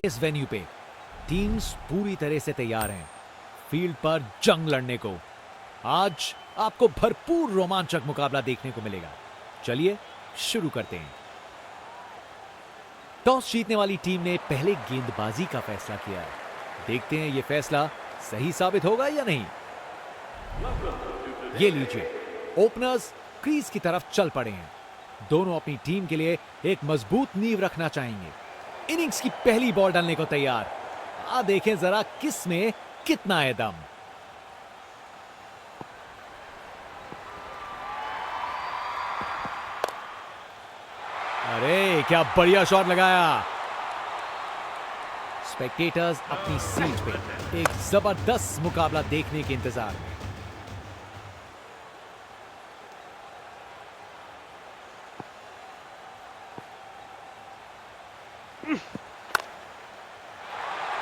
इस वेन्यू पे टीम्स पूरी तरह से तैयार हैं फील्ड पर जंग लड़ने को। आज आपको भरपूर रोमांचक मुकाबला देखने को मिलेगा। चलिए शुरू करते हैं। टॉस जीतने वाली टीम ने पहले गेंदबाजी का फैसला किया है। देखते हैं यह फैसला सही साबित होगा या नहीं। ये लीजिए, ओपनर्स क्रीज की तरफ चल पड़े हैं। दोनों अपनी टीम के लिए एक मजबूत नींव रखना चाहेंगे। इनिंग्स की पहली बॉल डालने को तैयार। देखें जरा किस में कितना है दम। अरे क्या बढ़िया शॉट लगाया। स्पेक्टेटर्स अपनी सीट पे एक जबरदस्त मुकाबला देखने के इंतजार में।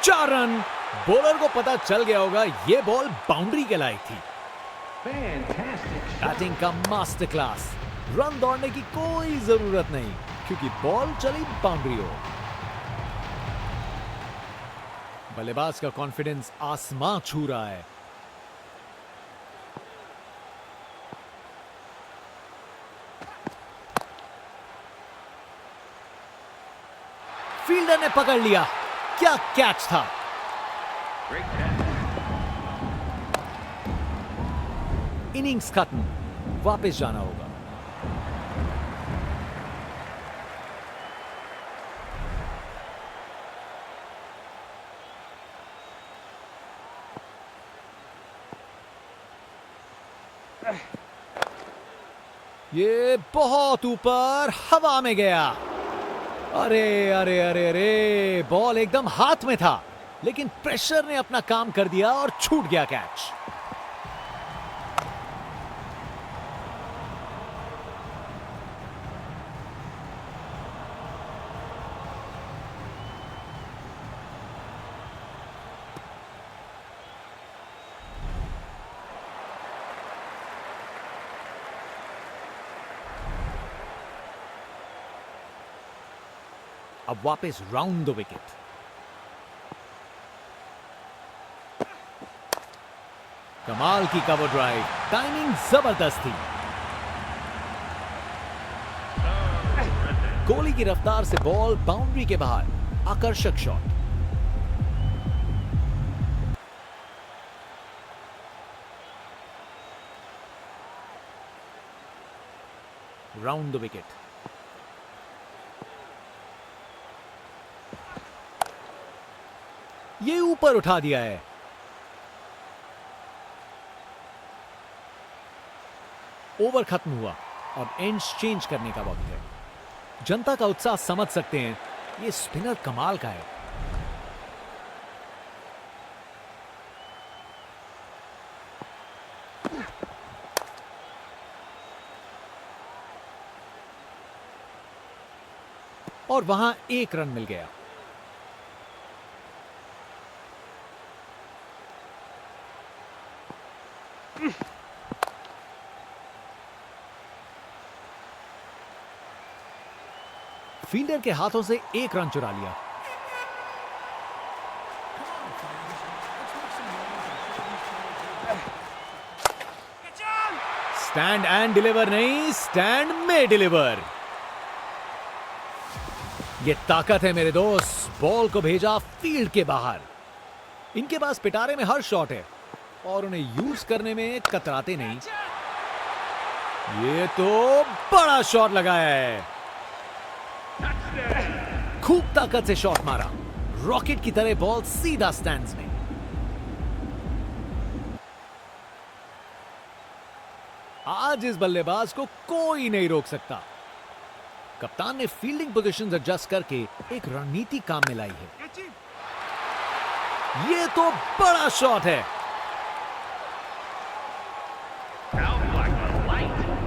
चार रन। बॉलर को पता चल गया होगा यह बॉल बाउंड्री के लायक थी। बैटिंग का मास्टर क्लास। रन दौड़ने की कोई जरूरत नहीं क्योंकि बॉल चली बाउंड्री हो। बल्लेबाज का कॉन्फिडेंस आसमां छू रहा है। फील्डर ने पकड़ लिया। क्या कैच था। इनिंग्स खत्म। वापस जाना होगा। ये बहुत ऊपर हवा में गया। अरे अरे अरे अरे, बॉल एकदम हाथ में था लेकिन प्रेशर ने अपना काम कर दिया और छूट गया कैच। अब वापस राउंड द विकेट। कमाल की कवर ड्राइव। टाइमिंग जबरदस्त थी। कोहली की रफ्तार से बॉल बाउंड्री के बाहर। आकर्षक शॉट। Round the wicket. ये ऊपर उठा दिया है। ओवर खत्म हुआ। अब एंड्स चेंज करने का वक्त है। जनता का उत्साह समझ सकते हैं। ये स्पिनर कमाल का है। और वहां एक रन मिल गया। फील्डर के हाथों से एक रन चुरा लिया। स्टैंड एंड डिलीवर नहीं, स्टैंड में डिलीवर। ये ताकत है मेरे दोस्त। बॉल को भेजा फील्ड के बाहर। इनके पास पिटारे में हर शॉट है और उन्हें यूज करने में कतराते नहीं। ये तो बड़ा शॉट लगाया है। खूब ताकत से शॉट मारा। रॉकेट की तरह बॉल सीधा स्टैंड्स में। आज इस बल्लेबाज को कोई नहीं रोक सकता। कप्तान ने फील्डिंग पोजीशंस एडजस्ट करके एक रणनीति काम में लाई है। ये तो बड़ा शॉट है।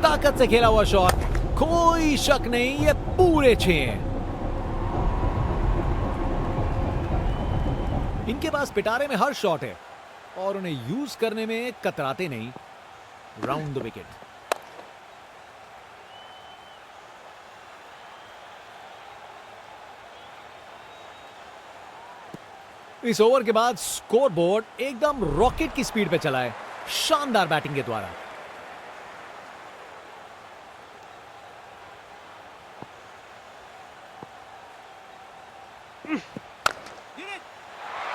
ताकत से खेला हुआ शॉट। कोई शक नहीं, ये पूरे 6 हैं। इनके पास पिटारे में हर शॉट है और उन्हें यूज करने में कतराते नहीं। Round the wicket. इस ओवर के बाद स्कोर बोर्ड एकदम रॉकेट की स्पीड पे चला है, शानदार बैटिंग के द्वारा।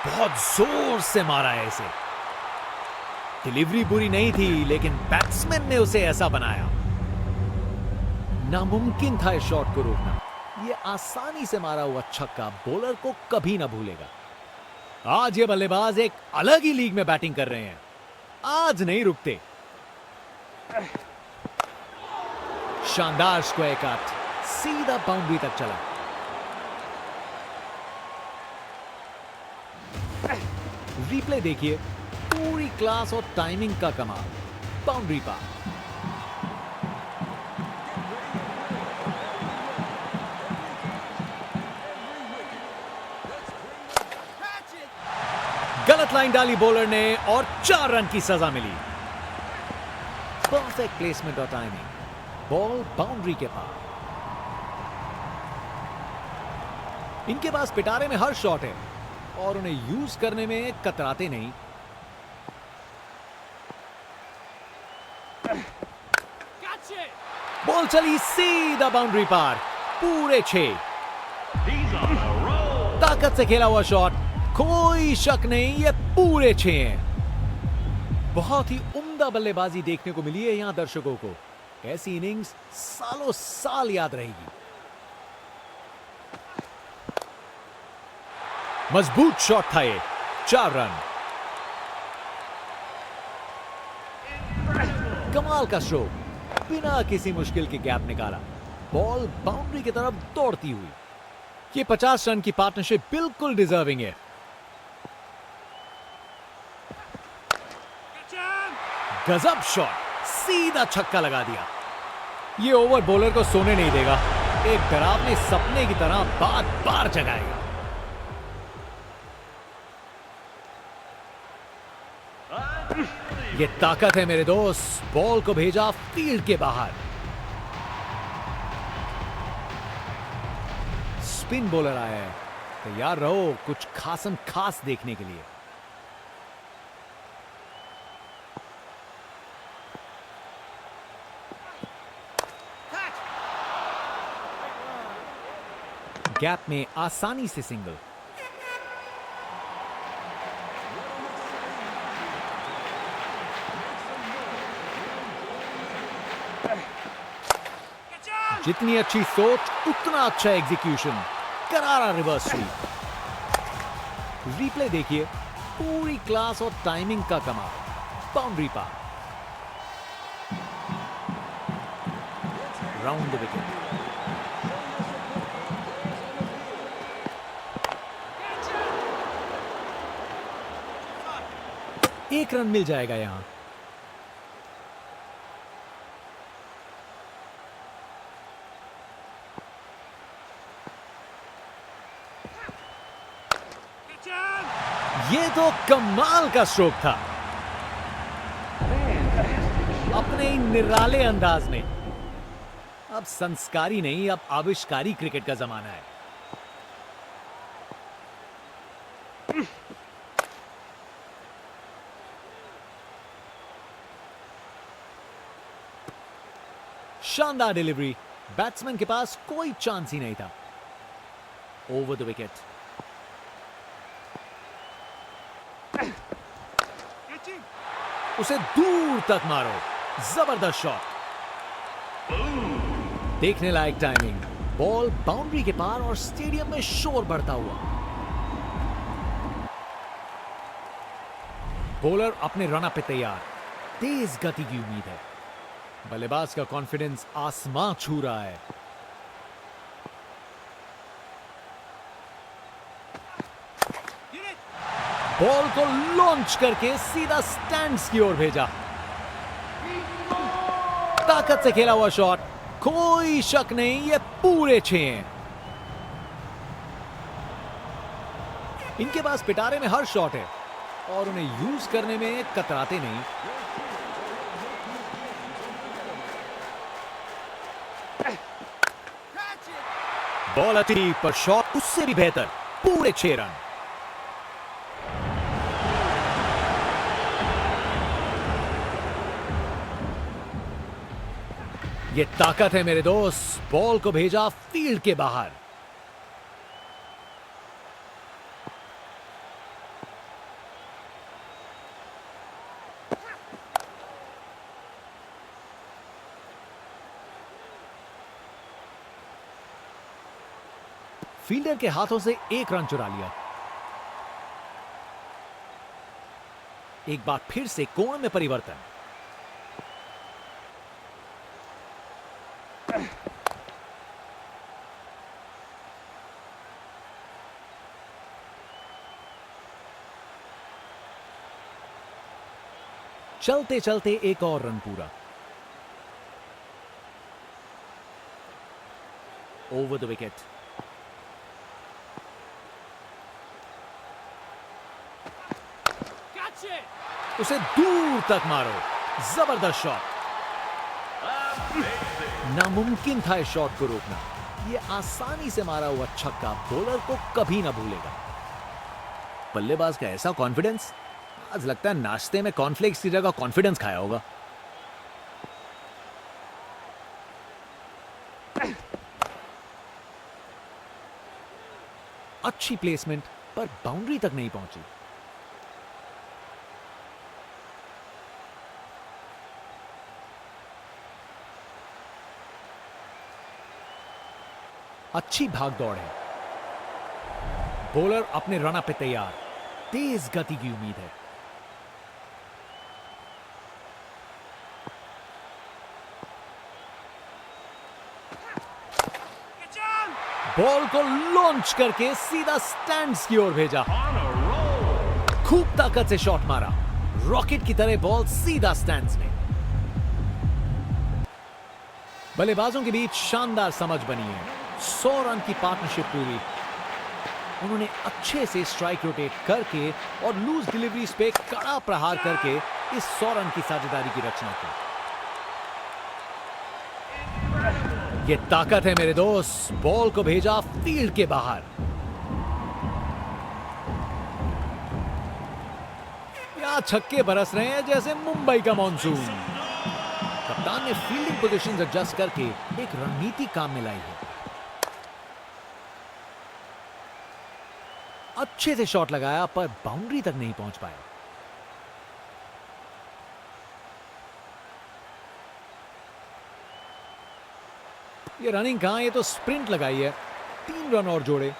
बहुत जोर से मारा है इसे। डिलीवरी बुरी नहीं थी, लेकिन बैट्समैन ने उसे ऐसा बनाया, नामुमकिन था इस शॉट को रोकना। यह आसानी से मारा हुआ छक्का बॉलर को कभी ना भूलेगा। आज ये बल्लेबाज एक अलग ही लीग में बैटिंग कर रहे हैं, आज नहीं रुकते। शानदार स्क्वायर कट, सीधा बाउंड्री तक चला। रिप्ले देखिए, पूरी क्लास और टाइमिंग का कमाल। बाउंड्री पार। गलत लाइन डाली बॉलर ने और 4 रन की सजा मिली। परफेक्ट प्लेसमेंट और टाइमिंग, बॉल बाउंड्री के पार। इनके पास पिटारे में हर शॉट है और उन्हें यूज करने में कतराते नहीं। बॉल चली सीधा बाउंड्री पार, पूरे 6। ताकत से खेला हुआ शॉट, कोई शक नहीं, ये पूरे 6 हैं। बहुत ही उम्दा बल्लेबाजी देखने को मिली है यहां दर्शकों को। ऐसी इनिंग्स सालों साल याद रहेगी। मजबूत शॉट था ये, 4 रन। कमाल का स्ट्रोक, बिना किसी मुश्किल के गैप निकाला, बॉल बाउंड्री की तरफ दौड़ती हुई। ये 50 रन की पार्टनरशिप बिल्कुल डिजर्विंग है। गजब शॉट, सीधा छक्का लगा दिया। ये ओवर बॉलर को सोने नहीं देगा, एक डरावने सपने की तरह बार बार जगाएगा। ये ताकत है मेरे दोस्त, बॉल को भेजा फील्ड के बाहर। स्पिन बॉलर आया है, तैयार रहो कुछ खासम खास देखने के लिए। गैप में आसानी से सिंगल। जितनी अच्छी सोच उतना अच्छा एग्जीक्यूशन, करारा रिवर्स स्वीप। रिप्ले देखिए, पूरी क्लास और टाइमिंग का कमाल। बाउंड्री पार, राउंड द विकेट। एक रन मिल जाएगा यहां। ये तो कमाल का स्ट्रोक था, अपने ही निराले अंदाज में। अब संस्कारी नहीं, अब आविष्कारी क्रिकेट का जमाना है। शानदार डिलीवरी, बैट्समैन के पास कोई चांस ही नहीं था। Over the wicket. उसे दूर तक मारो, जबरदस्त शॉट। देखने लायक टाइमिंग, बॉल बाउंड्री के पार और स्टेडियम में शोर बढ़ता हुआ। बॉलर अपने रनअप पे तैयार, तेज गति की उम्मीद है। बल्लेबाज का कॉन्फिडेंस आसमां छू रहा है। बॉल को लॉन्च करके सीधा स्टैंड्स की ओर भेजा। ताकत से खेला हुआ शॉट, कोई शक नहीं, ये पूरे 6 हैं। इनके पास पिटारे में हर शॉट है और उन्हें यूज करने में कतराते नहीं। बॉल अच्छी पर शॉट उससे भी बेहतर, पूरे 6 रन। ये ताकत है मेरे दोस्त, बॉल को भेजा फील्ड के बाहर। फील्डर के हाथों से एक रन चुरा लिया। एक बार फिर से कोण में परिवर्तन। चलते चलते एक और रन पूरा। Over the wicket. उसे दूर तक मारो। जबरदस्त शॉट। नामुमकिन था इस शॉट को रोकना। यह आसानी से मारा हुआ छक्का बॉलर को कभी ना भूलेगा। बल्लेबाज का ऐसा कॉन्फिडेंस, आज लगता है नाश्ते में कॉर्नफ्लेक्स की जगह कॉन्फिडेंस खाया होगा। अच्छी प्लेसमेंट, पर बाउंड्री तक नहीं पहुंची। अच्छी भाग दौड़ है। बॉलर अपने रनअप पे तैयार। तेज गति की उम्मीद है। बॉल को लॉन्च करके सीधा स्टैंड्स की ओर भेजा। खूब ताकत से शॉट मारा। रॉकेट की तरह बॉल सीधा स्टैंड्स में। बल्लेबाजों के बीच शानदार समझ बनी है। 100 रन की पार्टनरशिप पूरी। उन्होंने अच्छे से स्ट्राइक रोटेट करके और लूज डिलीवरीज पे कड़ा प्रहार करके इस 100 रन की साझेदारी की रचना की। ये ताकत है मेरे दोस्त, बॉल को भेजा फील्ड के बाहर। यहां छक्के बरस रहे हैं जैसे मुंबई का मॉनसून। कप्तान ने फील्डिंग पोजीशंस एडजस्ट करके एक रणनीति काम में लाई है। अच्छे से शॉट लगाया पर बाउंड्री तक नहीं पहुंच पाया। ये रनिंग कहां, ये तो स्प्रिंट लगाई है। 3 रन और जोड़े।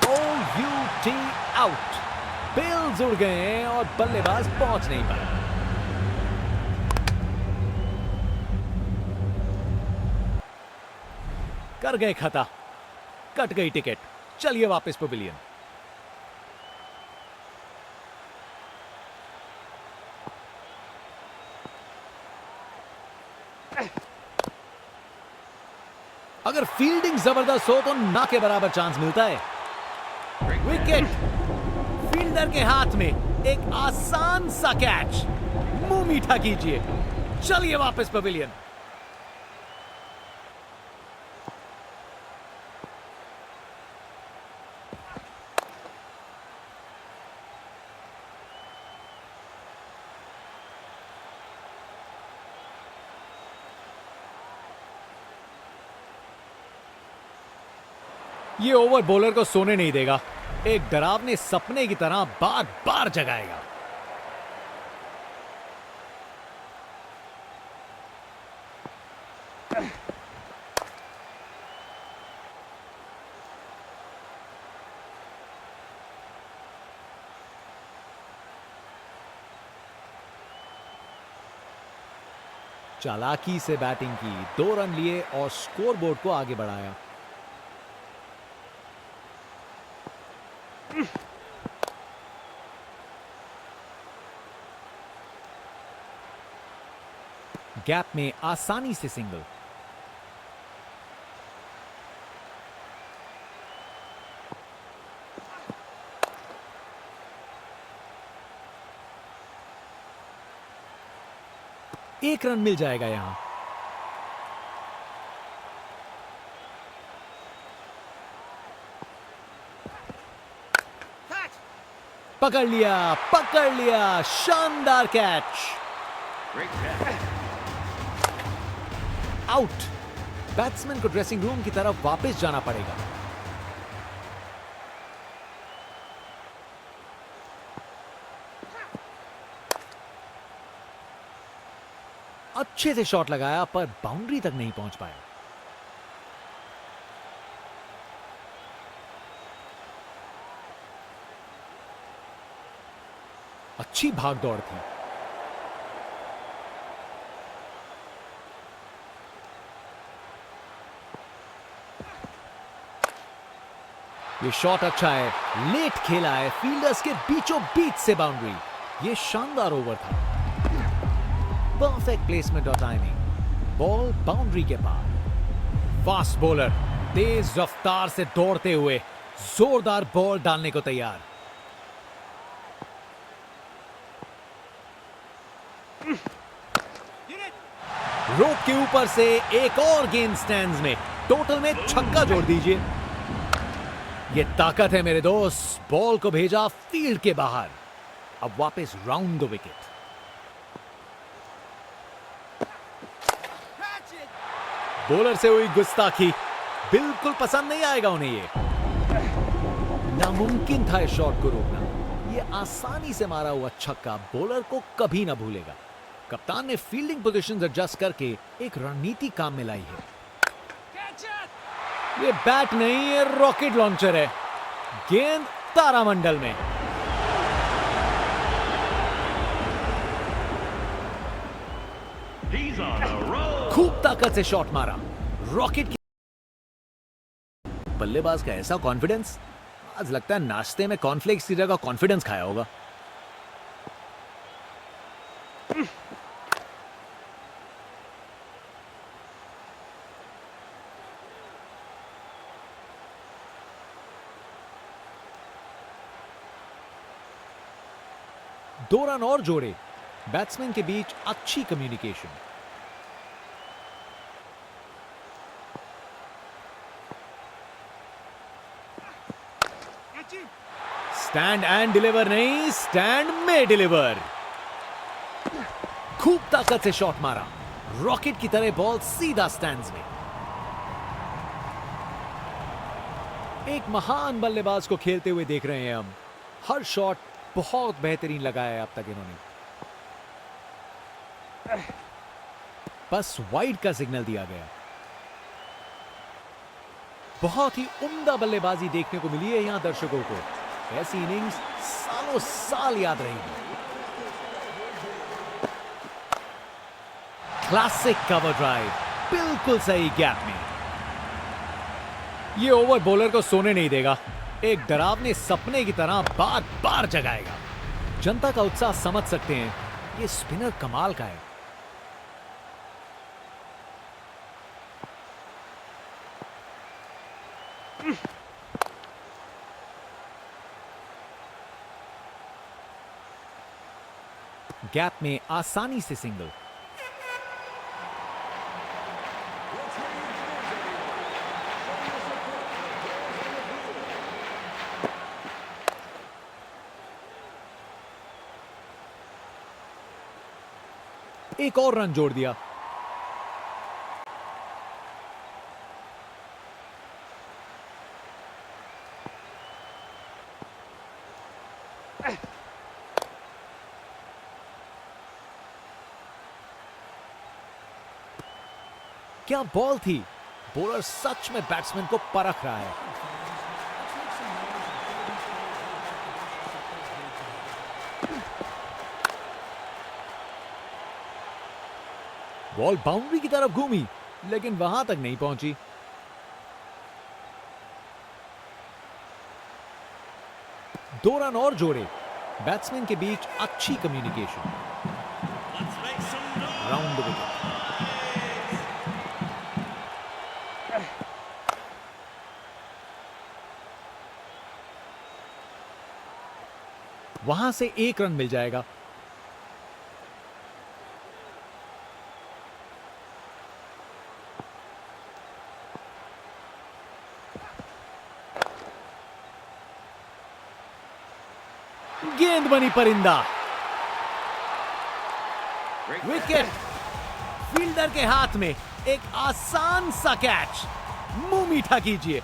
OUT out. बेल्स उड़ गए हैं और बल्लेबाज पहुंच नहीं पाए। कर गए खता, कट गई टिकट। चलिए वापस पवेलियन। अगर फील्डिंग जबरदस्त हो तो ना के बराबर चांस मिलता है। विकेट फील्डर के हाथ में। एक आसान सा कैच। मुंह मीठा कीजिए। चलिए वापस पवेलियन। ये ओवर बॉलर को सोने नहीं देगा। एक डरावने सपने की तरह बार बार जगाएगा। चालाकी से बैटिंग की, 2 रन लिए और स्कोरबोर्ड को आगे बढ़ाया। गैप में आसानी से सिंगल। एक रन मिल जाएगा यहां। पकड़ लिया, शानदार कैच। आउट। बैट्समैन को ड्रेसिंग रूम की तरफ वापस जाना पड़ेगा। अच्छे से शॉट लगाया पर बाउंड्री तक नहीं पहुंच पाया। अच्छी भाग दौड़ थी। ये शॉट अच्छा है, लेट खेला है, फील्डर्स के बीचों बीच से बाउंड्री। ये शानदार ओवर था। परफेक्ट प्लेसमेंट और टाइमिंग। बॉल बाउंड्री के पार। फास्ट बॉलर तेज रफ्तार से दौड़ते हुए जोरदार बॉल डालने को तैयार। रोक के ऊपर से एक और गेंद स्टैंड्स में। टोटल में छक्का जोड़ दीजिए। ये ताकत है मेरे दोस्त। बॉल को भेजा फील्ड के बाहर। अब वापस राउंड द विकेट। बॉलर से हुई गुस्ताखी बिल्कुल पसंद नहीं आएगा उन्हें। ये नामुमकिन था इस शॉट को रोकना। ये आसानी से मारा हुआ छक्का बॉलर को कभी ना भूलेगा। कप्तान ने फील्डिंग पोजीशंस एडजस्ट करके एक रणनीति काम में लाई है। ये बैट नहीं, ये रॉकेट लॉन्चर है। गेंद तारामंडल में। खूब ताकत से शॉट मारा। रॉकेट की बल्लेबाज का ऐसा कॉन्फिडेंस, आज लगता है नाश्ते में कॉर्नफ्लेक्स की जगह कॉन्फिडेंस खाया होगा। दो रन और जोड़े। बैट्समैन के बीच अच्छी कम्युनिकेशन। स्टैंड एंड डिलीवर नहीं, स्टैंड में डिलीवर। खूब ताकत से शॉट मारा। रॉकेट की तरह बॉल सीधा स्टैंड्स में। एक महान बल्लेबाज को खेलते हुए देख रहे हैं हम। हर शॉट बहुत बेहतरीन लगाया है अब तक इन्होंने। बस वाइड का सिग्नल दिया गया। बहुत ही उम्दा बल्लेबाजी देखने को मिली है यहां दर्शकों को। ऐसी इनिंग्स सालों साल याद रहेगी। क्लासिक कवर ड्राइव, बिल्कुल सही गैप में। ये ओवर बॉलर को सोने नहीं देगा। एक डरावने सपने की तरह बार बार जगाएगा। जनता का उत्साह समझ सकते हैं। ये स्पिनर कमाल का है। गैप में आसानी से सिंगल। एक और रन जोड़ दिया। क्या बॉल थी। बॉलर सच में बैट्समैन को परख रहा है। बॉल बाउंड्री की तरफ घूमी लेकिन वहां तक नहीं पहुंची। दो रन और जोड़े। बैट्समैन के बीच अच्छी कम्युनिकेशन। Round the wicket. वहां से एक रन मिल जाएगा। गेंद बनी परिंदा। विकेट। फील्डर के हाथ में एक आसान सा कैच। मुंह मीठा कीजिए,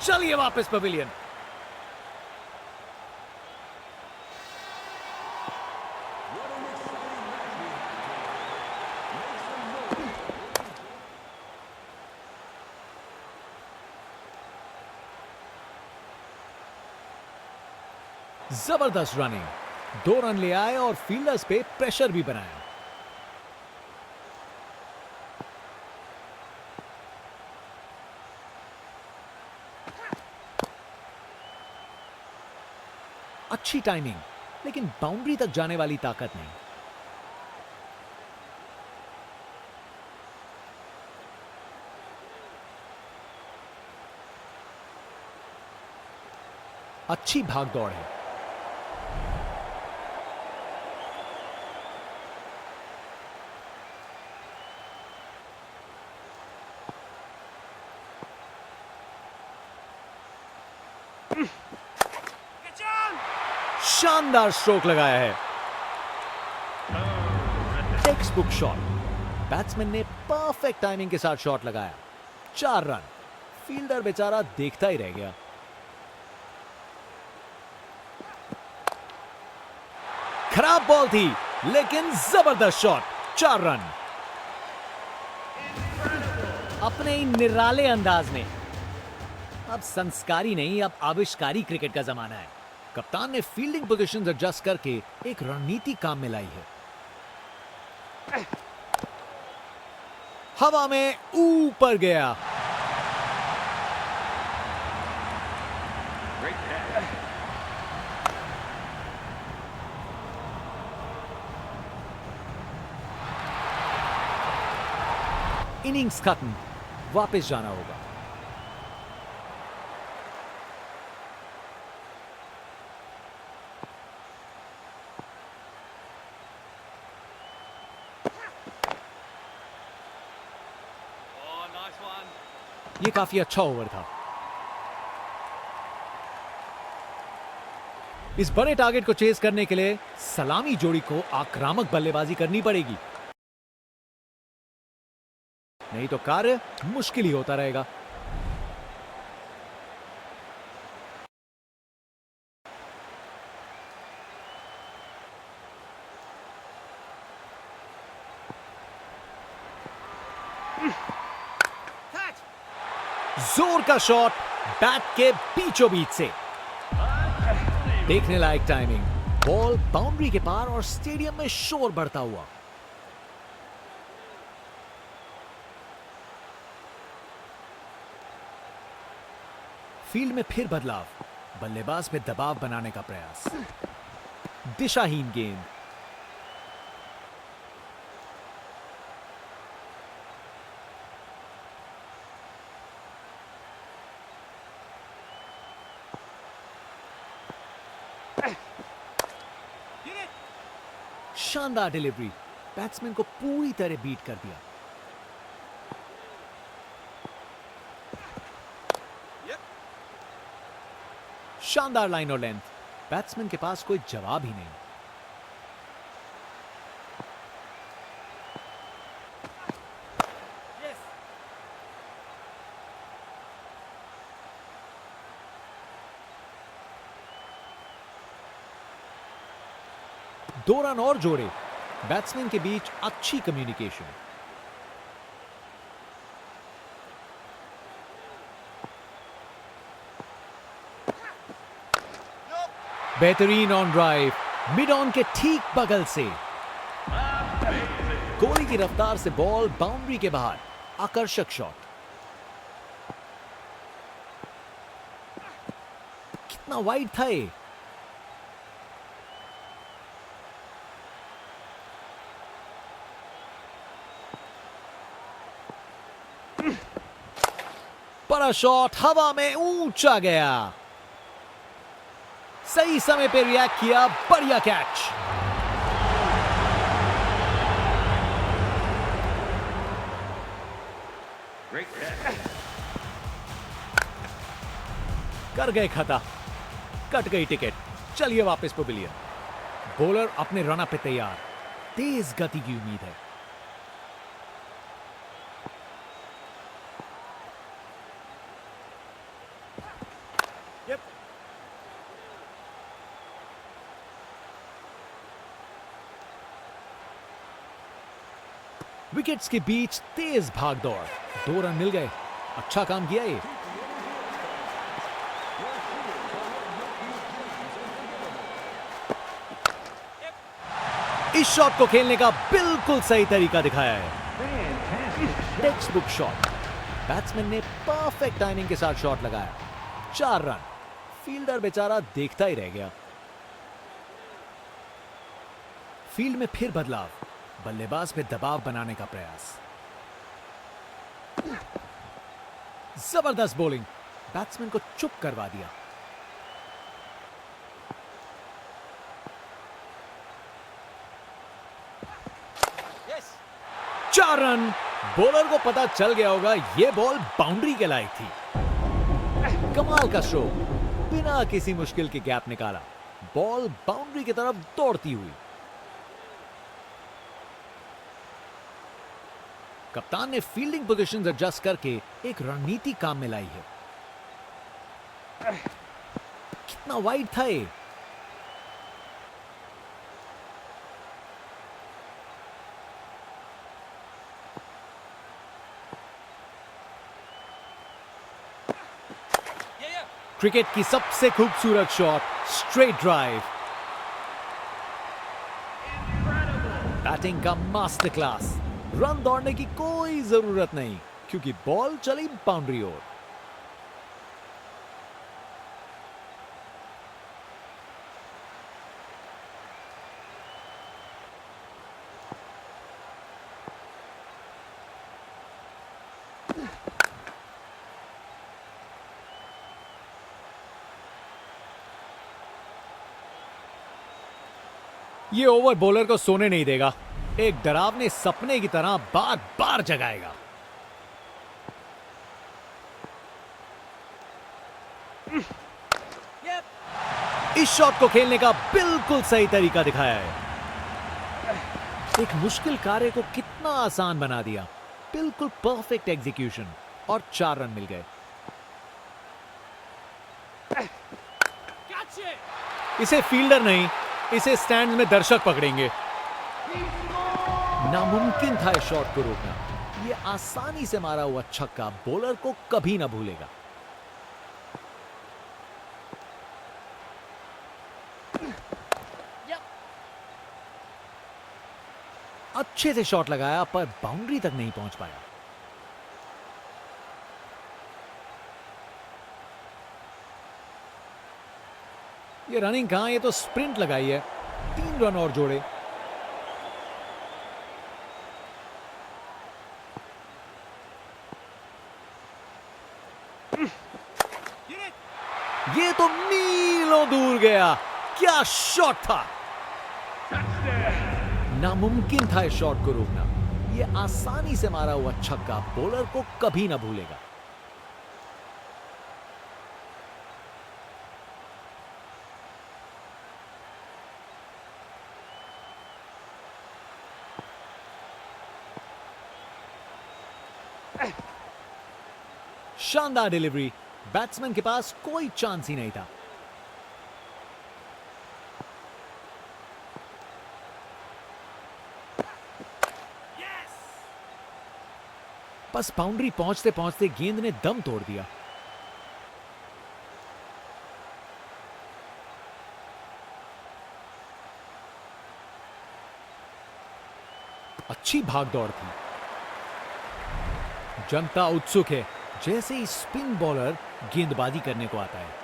चलिए वापस पवेलियन। जबरदस्त रनिंग, 2 रन ले आए और फील्डर्स पे प्रेशर भी बनाया। अच्छी टाइमिंग, लेकिन बाउंड्री तक जाने वाली ताकत नहीं। अच्छी भाग दौड़ है। शानदार स्ट्रोक लगाया है। Text book shot. बैट्समैन ने परफेक्ट टाइमिंग के साथ शॉट लगाया। 4 रन। फील्डर बेचारा देखता ही रह गया। खराब बॉल थी, लेकिन जबरदस्त शॉट। 4 रन। अपने ही निराले अंदाज में। अब संस्कारी नहीं, अब आविष्कारी क्रिकेट का जमाना है। कप्तान ने फील्डिंग पोजीशंस एडजस्ट करके एक रणनीति काम में लाई है। हवा में ऊपर गया। इनिंग्स खत्म, वापस जाना होगा। ये काफी अच्छा ओवर था। इस बड़े टारगेट को चेस करने के लिए सलामी जोड़ी को आक्रामक बल्लेबाजी करनी पड़ेगी, नहीं तो कार्य मुश्किल ही होता रहेगा। जोर का शॉट बैट के बीचों बीच से। देखने लायक टाइमिंग। बॉल बाउंड्री के पार और स्टेडियम में शोर बढ़ता हुआ। फील्ड में फिर बदलाव। बल्लेबाज पे दबाव बनाने का प्रयास। दिशाहीन गेंद। शानदार डिलीवरी। बैट्समैन को पूरी तरह बीट कर दिया। शानदार लाइन और लेंथ। बैट्समैन के पास कोई जवाब ही नहीं। दो रन और जोड़े। बैट्समैन के बीच अच्छी कम्युनिकेशन। बेहतरीन ऑन ड्राइव, मिड ऑन के ठीक बगल से। गोली की रफ्तार से बॉल बाउंड्री के बाहर। आकर्षक शॉट। कितना वाइड था ये। बड़ा शॉट हवा में ऊंचा गया। सही समय पे रिएक्ट किया। बढ़िया कैच। कर गए खता। कट गई टिकट। चलिए वापस पवेलियन। बॉलर अपने रन अप पे तैयार, तेज गति की उम्मीद है। विकेट्स के बीच तेज भाग दौड़, 2 रन मिल गए। अच्छा काम किया ये। इस शॉट को खेलने का बिल्कुल सही तरीका दिखाया है। Text book shot. बैट्समैन ने परफेक्ट टाइमिंग के साथ शॉट लगाया। 4 रन। फील्डर बेचारा देखता ही रह गया। फील्ड में फिर बदलाव, बल्लेबाज पे दबाव बनाने का प्रयास। जबरदस्त बॉलिंग, बैट्समैन को चुप करवा दिया। चार रन। बॉलर को पता चल गया होगा यह बॉल बाउंड्री के लायक थी। कमाल का स्ट्रोक, बिना किसी मुश्किल के गैप निकाला। बॉल बाउंड्री की तरफ दौड़ती हुई। कप्तान ने फील्डिंग पोजीशंस एडजस्ट करके एक रणनीति काम में लाई है। कितना वाइड था ये। क्रिकेट की सबसे खूबसूरत शॉट, स्ट्रेट ड्राइव। बैटिंग का मास्टर क्लास। रन दौड़ने की कोई जरूरत नहीं क्योंकि बॉल चली बाउंड्री ओर। ये ओवर बॉलर को सोने नहीं देगा। एक डरावने सपने की तरह बार बार जगाएगा। इस शॉट को खेलने का बिल्कुल सही तरीका दिखाया है। एक मुश्किल कार्य को कितना आसान बना दिया। बिल्कुल परफेक्ट एग्जीक्यूशन और 4 रन मिल गए। इसे फील्डर नहीं, इसे स्टैंड में दर्शक पकड़ेंगे। नामुमकिन था इस शॉट को रोकना। यह आसानी से मारा हुआ छक्का बॉलर को कभी ना भूलेगा। अच्छे से शॉट लगाया पर बाउंड्री तक नहीं पहुंच पाया। ये रनिंग कहां, ये तो स्प्रिंट लगाई है। 3 रन और जोड़े। ये तो मीलों दूर गया। क्या शॉट था। नामुमकिन था इस शॉट को रोकना। यह आसानी से मारा हुआ छक्का बॉलर को कभी ना भूलेगा। शानदार डिलीवरी। बैट्समैन के पास कोई चांस ही नहीं था। बस बाउंड्री पहुंचते पहुंचते गेंद ने दम तोड़ दिया। अच्छी भागदौड़ थी। जनता उत्सुक है जैसे ही स्पिन बॉलर गेंदबाजी करने को आता है।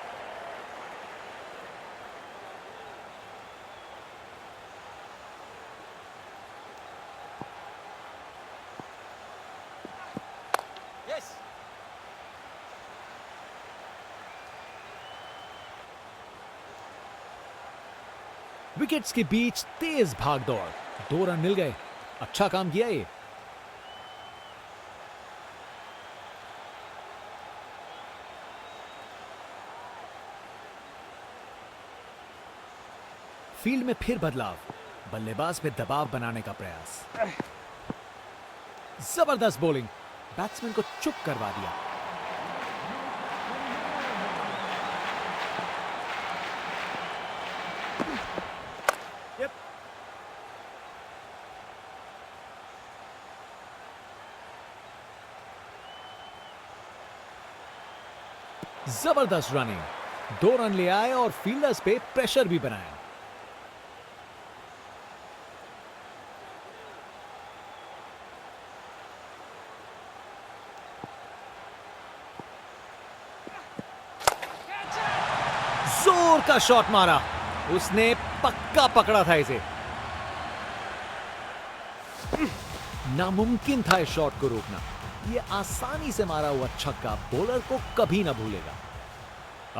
विकेट्स के बीच तेज भागदौड़, 2 रन मिल गए। अच्छा काम किया ये। फील्ड में फिर बदलाव, बल्लेबाज पे दबाव बनाने का प्रयास। जबरदस्त बॉलिंग, बैट्समैन को चुप करवा दिया। जबरदस्त रनिंग, 2 रन ले आए और फील्डर्स पे प्रेशर भी बनाया। जोर का शॉट मारा, उसने पक्का पकड़ा था इसे। नामुमकिन था इस शॉट को रोकना। ये आसानी से मारा हुआ छक्का बॉलर को कभी ना भूलेगा।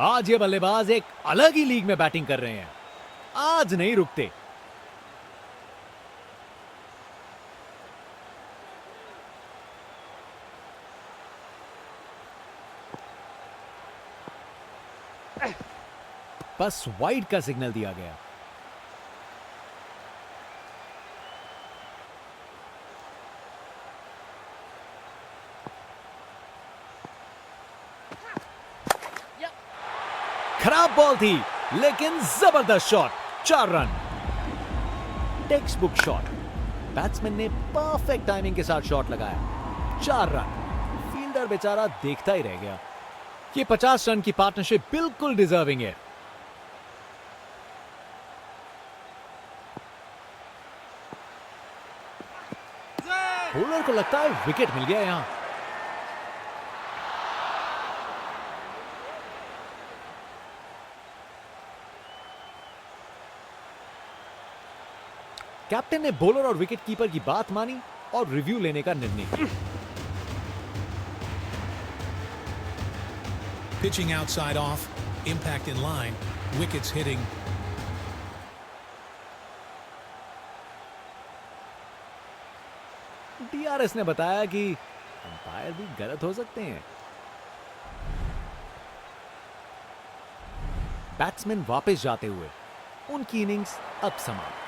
आज ये बल्लेबाज एक अलग ही लीग में बैटिंग कर रहे हैं, आज नहीं रुकते। बस वाइड का सिग्नल दिया गया। खराब बॉल थी, लेकिन जबरदस्त shot, 4 run. Text book shot, batsman ने परफेक्ट टाइमिंग के साथ शॉट लगाया, 4 रन। फील्डर बेचारा देखता ही रह गया। ये 50 रन की पार्टनरशिप बिल्कुल डिजर्विंग है। बॉलर को लगता है विकेट मिल गया यहां। कैप्टन ने बॉलर और विकेट कीपर की बात मानी और रिव्यू लेने का निर्णय किया। Pitching outside off, impact in line, wickets hitting. DRS ने बताया कि अंपायर भी गलत हो सकते हैं। बैट्समैन वापस जाते हुए, उनकी इनिंग्स अब समाप्त।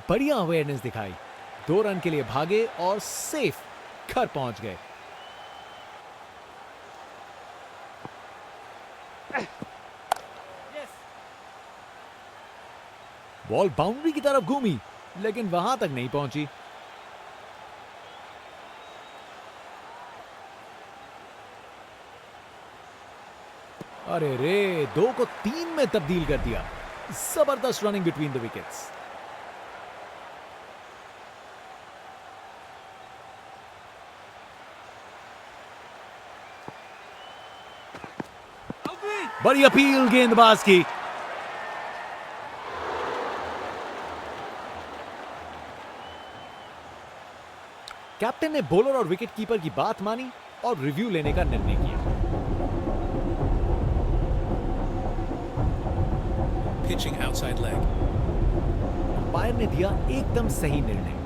बढ़िया अवेयरनेस दिखाई, 2 रन के लिए भागे और सेफ घर पहुंच गए। बॉल बाउंड्री की तरफ घूमी, लेकिन वहां तक नहीं पहुंची। अरे रे, 2 को 3 में तब्दील कर दिया। जबरदस्त रनिंग बिटवीन द विकेट्स। बड़ी अपील गेंदबाज की। कैप्टन ने बॉलर और विकेट कीपर की बात मानी और रिव्यू लेने का निर्णय किया। Pitching outside leg. अंपायर ने दिया एकदम सही निर्णय।